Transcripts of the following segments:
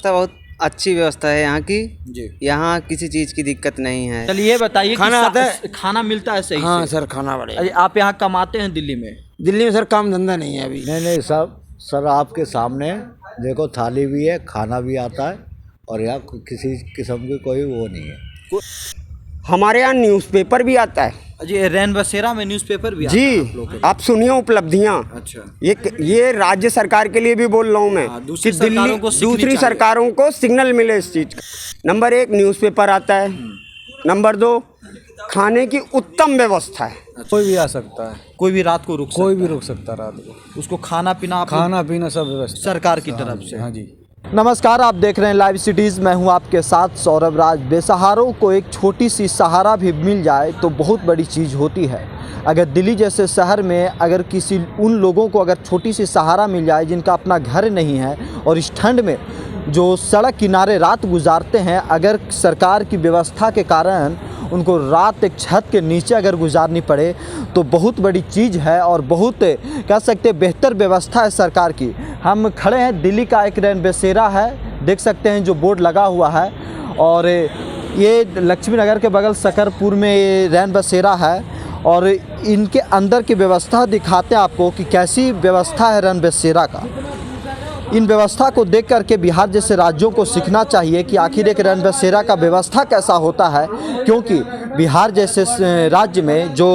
व्यवस्था बहुत अच्छी व्यवस्था है यहाँ की जी। यहाँ किसी चीज़ की दिक्कत नहीं है। चलिए ये बताइए खाना कि आता है? खाना मिलता है सही हाँ से? सर, खाना बढ़िया। अरे आप यहाँ कमाते हैं दिल्ली में? दिल्ली में सर काम धंधा नहीं है अभी। नहीं सब सर आपके सामने देखो, थाली भी है, खाना भी आता है और यहाँ किसी किस्म की कोई वो नहीं है। हमारे यहाँ न्यूज़पेपर भी आता है जी। रैन बसेरा में न्यूज़पेपर भी आता है आप लोगों जी। के? आप सुनिए उपलब्धियाँ। अच्छा। ये राज्य सरकार के लिए भी बोल रहा हूँ मैं हाँ, कि दूसरी सरकारों को सीखनी दूसरी चाहिए। सरकारों को सिग्नल मिले इस चीज़ का। नंबर 1 न्यूज़पेपर आता है, नंबर 2 खाने की उत्तम व्यवस्था है। कोई भी आ सकता है, कोई भी रात को रुक कोई सकता भी रुक सकता है रात को। है। उसको खाना पीना आप खाना पीना सब व्यवस्था सरकार की तरफ से। हाँ जी। नमस्कार, आप देख रहे हैं लाइव सिटीज़। मैं हूं आपके साथ सौरभ राज। बेसहारों को एक छोटी सी सहारा भी मिल जाए तो बहुत बड़ी चीज़ होती है। अगर दिल्ली जैसे शहर में अगर किसी उन लोगों को अगर छोटी सी सहारा मिल जाए जिनका अपना घर नहीं है और इस ठंड में जो सड़क किनारे रात गुजारते हैं, अगर सरकार की व्यवस्था के कारण उनको रात एक छत के नीचे अगर गुजारनी पड़े तो बहुत बड़ी चीज़ है और बहुत कह सकते हैं बेहतर व्यवस्था है सरकार की। हम खड़े हैं, दिल्ली का एक रैन बसेरा है, देख सकते हैं जो बोर्ड लगा हुआ है। और ये लक्ष्मी नगर के बगल सकरपुर में ये रैन बसेरा है और इनके अंदर की व्यवस्था दिखाते हैं आपको कि कैसी व्यवस्था है रैन बसेरा का। इन व्यवस्था को देख करके बिहार जैसे राज्यों को सीखना चाहिए कि आखिर एक रैन बसेरा का व्यवस्था कैसा होता है, क्योंकि बिहार जैसे राज्य में जो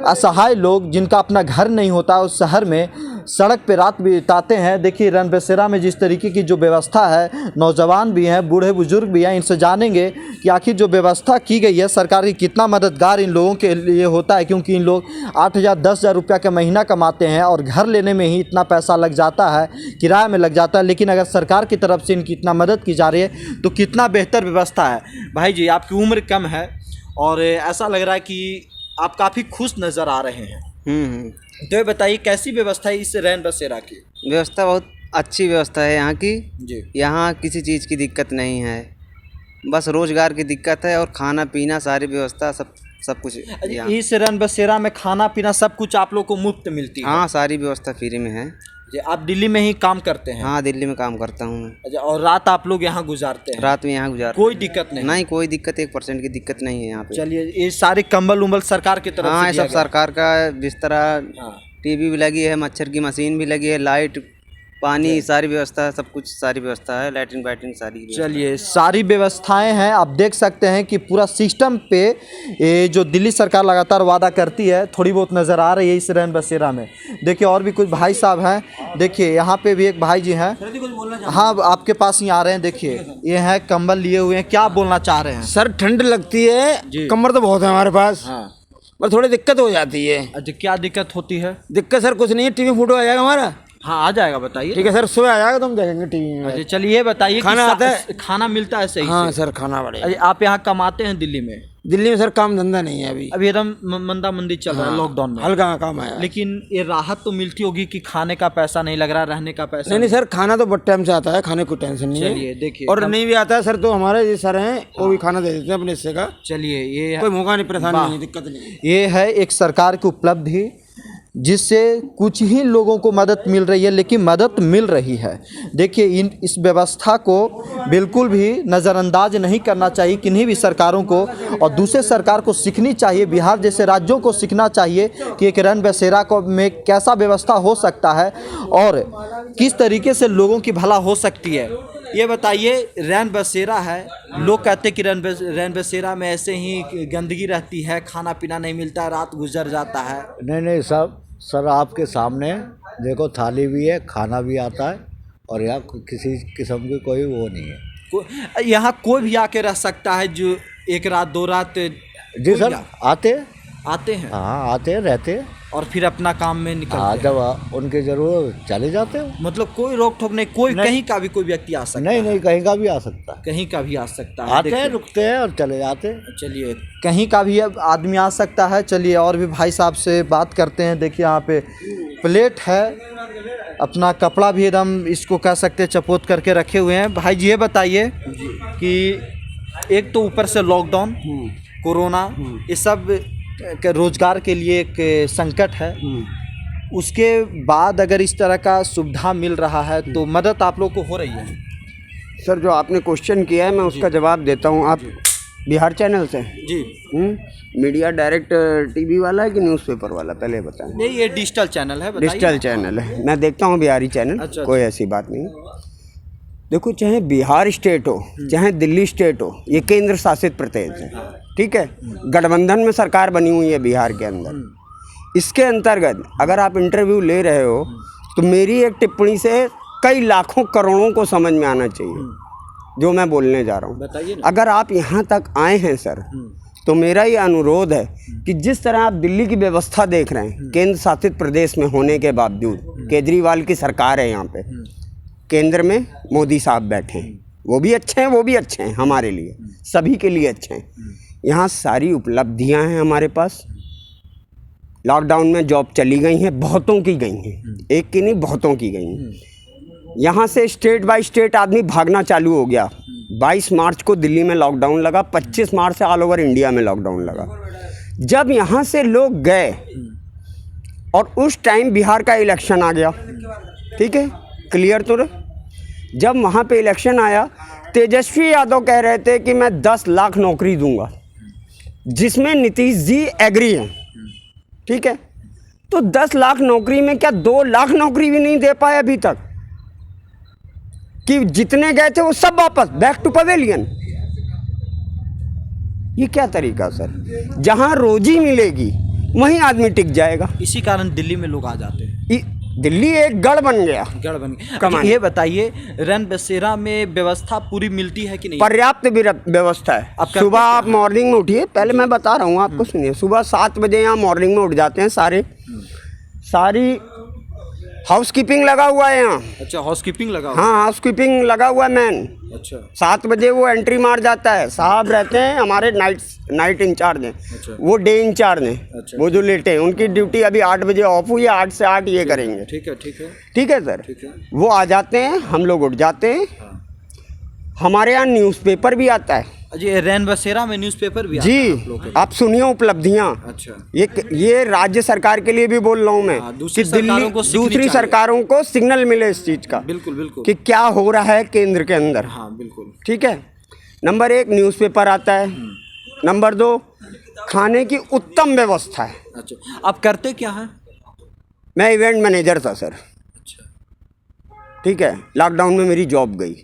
असहाय लोग जिनका अपना घर नहीं होता उस शहर में सड़क पे रात बिताते हैं। देखिए रैन बसेरा में जिस तरीके की जो व्यवस्था है, नौजवान भी हैं, बूढ़े बुजुर्ग भी हैं, इनसे जानेंगे कि आखिर जो व्यवस्था की गई है सरकार की कितना मददगार इन लोगों के लिए होता है, क्योंकि इन लोग 8,000 10,000 रुपया का महीना कमाते हैं और घर लेने में ही इतना पैसा लग जाता है, किराए में लग जाता है। लेकिन अगर सरकार की तरफ से इनकी इतना मदद की जा रही है तो कितना बेहतर व्यवस्था है। भाई जी, आपकी उम्र कम है और ऐसा लग रहा है कि आप काफ़ी खुश नज़र आ रहे हैं। तो ये बताइए कैसी व्यवस्था है इस रैन बसेरा की? व्यवस्था बहुत अच्छी व्यवस्था है यहाँ की जी। यहाँ किसी चीज़ की दिक्कत नहीं है, बस रोज़गार की दिक्कत है और खाना पीना सारी व्यवस्था सब कुछ यहाँ। इस रैन बसेरा में खाना पीना सब कुछ आप लोग को मुफ्त मिलती है? हाँ, सारी व्यवस्था फ्री में है। जी। आप दिल्ली में ही काम करते हैं? हाँ, दिल्ली में काम करता हूँ मैं। अच्छा, और रात आप लोग यहाँ गुजारते हैं? रात में यहाँ गुजार कोई दिक्कत नहीं? नहीं, कोई दिक्कत 1% की दिक्कत नहीं है यहाँ पे। चलिए, ये सारे कंबल उम्बल सरकार की तरफ हाँ, से ये दिया सब गया? सरकार का बिस्तरा, हाँ। टीवी भी लगी है, मच्छर की मशीन भी लगी है, लाइट, पानी, सारी व्यवस्था है, सब कुछ सारी व्यवस्था है, लैट्रिन बैटरिन सारी व्यवस्था है। चलिए, सारी व्यवस्थाएं हैं। आप देख सकते हैं कि पूरा सिस्टम पे ये जो दिल्ली सरकार लगातार वादा करती है थोड़ी बहुत नज़र आ रही है इस रैन बसेरा में। देखिए और भी कुछ भाई साहब हैं, देखिए यहाँ पे भी एक भाई जी हैं। हाँ, आपके पास ही आ रहे हैं। देखिए ये हैं, कंबल लिए हुए हैं, क्या बोलना चाह रहे हैं? सर ठंड लगती है, कमर तो बहुत है हमारे पास। हाँ। पर थोड़ी दिक्कत हो जाती है। अच्छा, क्या दिक्कत होती है? दिक्कत सर कुछ नहीं है, टीवी फोटो आ जाएगा हमारा। हाँ, आ जाएगा, बताइए। ठीक है सर, सुबह आ जाएगा तो हम देखेंगे टीवी में। अच्छा, चलिए ये बताइए कि खाना आता है? खाना मिलता है सही हाँ से? सर, खाना बढ़िया। अच्छा, आप यहाँ कमाते हैं दिल्ली में? दिल्ली में सर काम धंधा नहीं है अभी। अभी एकदम मंदा मंदी चल रहा है, लॉकडाउन में। हल्का काम है। लेकिन ये राहत तो मिलती होगी कि खाने का पैसा नहीं लग रहा, रहने का पैसा नहीं सर, खाना तो बहुत टाइम से आता है, खाने को टेंशन नहीं है। चलिए देखिए, और नहीं भी आता है सर तो हमारे जो सर हैं वो भी खाना दे देते हैं अपने हिस्से का। चलिए ये कोई मौका नहीं, परेशानी नहीं, दिक्कत नहीं। ये है एक सरकार की उपलब्धि जिससे कुछ ही लोगों को मदद मिल रही है, लेकिन मदद मिल रही है। देखिए इस व्यवस्था को बिल्कुल भी नज़रअंदाज नहीं करना चाहिए किन्हीं भी सरकारों को, और दूसरे सरकार को सीखनी चाहिए, बिहार जैसे राज्यों को सीखना चाहिए कि एक रैन बसेरा को में कैसा व्यवस्था हो सकता है और किस तरीके से लोगों की भला हो सकती है। ये बताइए, रैन बसेरा है, लोग कहते हैं कि रैन बसेरा में ऐसे ही गंदगी रहती है, खाना पीना नहीं मिलता, रात गुजर जाता है। नहीं सब सर आपके सामने देखो, थाली भी है, खाना भी आता है और यहाँ किसी किस्म की कोई वो नहीं है। यहाँ कोई भी आके रह सकता है जो एक रात 2 रात? जी सर, आते हैं। हाँ आते हैं, रहते हैं और फिर अपना काम में निकलते हैं। जब उनकी जरूरत चले जाते हो। मतलब कोई रोक टोक नहीं, कोई नहीं। कहीं का भी कोई व्यक्ति आ सकता है? नहीं कहीं का भी आ सकता है, कहीं का भी आ सकता है। आते हैं, रुकते हैं और चले जाते हैं। चलिए, कहीं का भी अब आदमी आ सकता है। चलिए और भी भाई साहब से बात करते हैं। देखिए यहाँ पे प्लेट है, अपना कपड़ा भी एकदम इसको कह सकते हैं चपोत करके रखे हुए हैं। भाई जी ये बताइए कि एक तो ऊपर से लॉकडाउन, कोरोना, ये सब के रोजगार के लिए एक संकट है, उसके बाद अगर इस तरह का सुविधा मिल रहा है तो मदद आप लोग को हो रही है? सर जो आपने क्वेश्चन किया है मैं उसका जवाब देता हूँ। आप बिहार चैनल से जी मीडिया डायरेक्ट टीवी वाला है कि न्यूज़पेपर वाला, पहले बताएं। नहीं, ये डिजिटल चैनल है, बताइए। डिजिटल चैनल है, मैं देखता हूँ बिहारी चैनल। अच्छा, कोई ऐसी बात नहीं। देखो, चाहे बिहार स्टेट हो चाहे दिल्ली स्टेट हो, ये केंद्र शासित प्रदेश है, ठीक है। गठबंधन में सरकार बनी हुई है बिहार के अंदर। इसके अंतर्गत अगर आप इंटरव्यू ले रहे हो तो मेरी एक टिप्पणी से कई लाखों करोड़ों को समझ में आना चाहिए जो मैं बोलने जा रहा हूँ। बताइए ना। अगर आप यहाँ तक आए हैं सर, तो मेरा ये अनुरोध है कि जिस तरह आप दिल्ली की व्यवस्था देख रहे हैं, केंद्र शासित प्रदेश में होने के बावजूद केजरीवाल की सरकार है यहाँ पे, केंद्र में मोदी साहब बैठे हैं, वो भी अच्छे हैं, वो भी अच्छे हैं, हमारे लिए सभी के लिए अच्छे हैं। यहाँ सारी उपलब्धियाँ हैं हमारे पास। लॉकडाउन में जॉब चली गई हैं, बहुतों की गई हैं, एक की नहीं बहुतों की गई हैं। यहाँ से स्टेट बाय स्टेट आदमी भागना चालू हो गया। 22 मार्च को दिल्ली में लॉकडाउन लगा, 25 मार्च से ऑल ओवर इंडिया में लॉकडाउन लगा। जब यहाँ से लोग गए और उस टाइम बिहार का इलेक्शन आ गया, ठीक है, क्लियर तो रहे। जब वहाँ पे इलेक्शन आया, तेजस्वी यादव कह रहे थे कि मैं 10 लाख नौकरी दूंगा, जिसमें नीतीश जी एग्री हैं, ठीक है। तो 10 लाख नौकरी में क्या 2 लाख नौकरी भी नहीं दे पाए अभी तक, कि जितने गए थे वो सब वापस बैक टू पवेलियन। ये क्या तरीका सर? जहां रोजी मिलेगी वहीं आदमी टिक जाएगा। इसी कारण दिल्ली में लोग आ जाते हैं। दिल्ली एक गढ़ बन गया, गढ़ बन गया। कमाने। ये बताइए, रैन बसेरा में व्यवस्था पूरी मिलती है कि नहीं? पर्याप्त व्यवस्था है। अब सुबह आप मॉर्निंग में उठिए, पहले मैं बता रहा हूँ आपको, सुनिए। सुबह 7 बजे यहाँ मॉर्निंग में उठ जाते हैं सारी हाउसकीपिंग लगा हुआ है यहाँ। अच्छा, हाउसकीपिंग लगा हुआ? हाँ, हाउसकीपिंग लगा हुआ है मैन। अच्छा। 7 बजे वो एंट्री मार जाता है। साहब रहते हैं हमारे नाइट इंचार्ज हैं। अच्छा। वो डे इंचार्ज हैं। अच्छा। वो जो लेटे हैं उनकी ड्यूटी अभी 8 बजे ऑफ हुई है, 8 से 8 ये करेंगे। ठीक है, ठीक है, ठीक है सर। ठीक है। वो आ जाते हैं, हम लोग उठ जाते हैं। हमारे यहाँ न्यूज़पेपर भी आता है जी। रैन बसेरा में न्यूज़पेपर भी आता है आप लोगों जी। के? आप सुनिए उपलब्धियाँ। अच्छा। ये राज्य सरकार के लिए भी बोल रहा हूँ मैं, दूसरी कि सरकारों को सीखनी दूसरी चाहिए। सरकारों को सिग्नल मिले इस चीज़ का, बिल्कुल बिल्कुल, कि क्या हो रहा है केंद्र के अंदर। हाँ बिल्कुल। ठीक है। नंबर 1 न्यूज़पेपर आता है। नंबर 2 खाने की उत्तम व्यवस्था है। अच्छा, आप करते क्या हैं? मैं इवेंट मैनेजर था सर। अच्छा। ठीक है। लॉकडाउन में मेरी जॉब गई।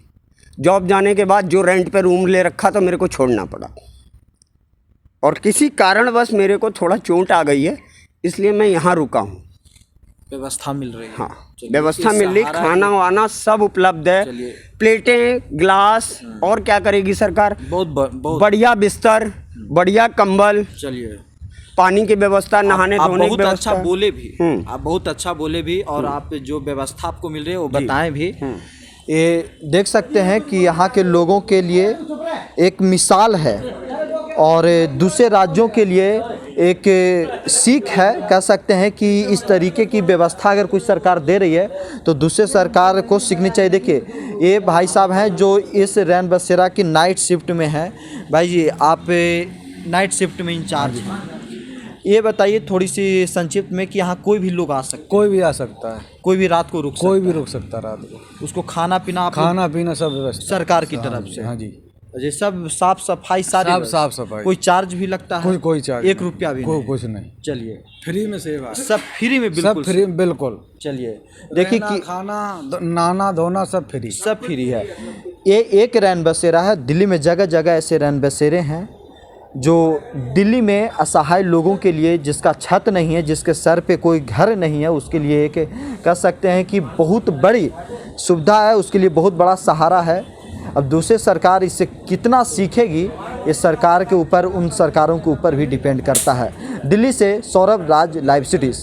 जॉब जाने के बाद जो रेंट पे रूम ले रखा था मेरे को छोड़ना पड़ा, और किसी कारणवश मेरे को थोड़ा चोट आ गई है, इसलिए मैं यहाँ रुका हूँ। व्यवस्था मिल रही है? हाँ, चलिए, व्यवस्था इस मिल रही, सहारा खाना वाना सब उपलब्ध है। चलिए। प्लेटें, ग्लास, और क्या करेगी सरकार? बहुत बढ़िया बिस्तर, बढ़िया कंबल, चलिए, पानी की व्यवस्था, नहाने आप धोने की बहुत व्यवस्था। अच्छा बोले भी, आप बहुत अच्छा बोले भी, और आप जो व्यवस्था आपको मिल रही है वो बताएं भी। ये देख सकते हैं कि यहाँ के लोगों के लिए एक मिसाल है, और दूसरे राज्यों के लिए एक सीख है। कह सकते हैं कि इस तरीके की व्यवस्था अगर कोई सरकार दे रही है तो दूसरे सरकार को सीखनी चाहिए। देखिए, ये भाई साहब हैं जो इस रैन बसेरा की नाइट शिफ्ट में हैं। भाई जी, आप नाइट शिफ्ट में इंचार्ज हैं, ये बताइए थोड़ी सी संक्षिप्त में कि यहाँ कोई भी लोग आ सकते? कोई भी आ सकता है, कोई भी रात को रुक सकता? कोई भी रुक सकता है रात को। उसको खाना पीना खाना पीना सब व्यवस्था सरकार की तरफ से? हाँ जी। जी, सब साफ सफाई सारी? सब साफ सफाई। कोई चार्ज भी लगता है? कोई चार्ज 1 रुपया भी नहीं? कुछ नहीं, चलिए, फ्री में सेवा, सब फ्री में? बिल्कुल सब फ्री, बिल्कुल। चलिए, देखिए कि खाना, नहाना धोना सब फ्री, सब फ्री है। ये एक रैन बसेरा है। दिल्ली में जगह जगह ऐसे रैन बसेरे हैं जो दिल्ली में असहाय लोगों के लिए, जिसका छत नहीं है, जिसके सर पे कोई घर नहीं है, उसके लिए एक कह सकते हैं कि बहुत बड़ी सुविधा है, उसके लिए बहुत बड़ा सहारा है। अब दूसरी सरकार इससे कितना सीखेगी, ये सरकार के ऊपर, उन सरकारों के ऊपर भी डिपेंड करता है। दिल्ली से सौरभ राज, लाइव सिटीज़।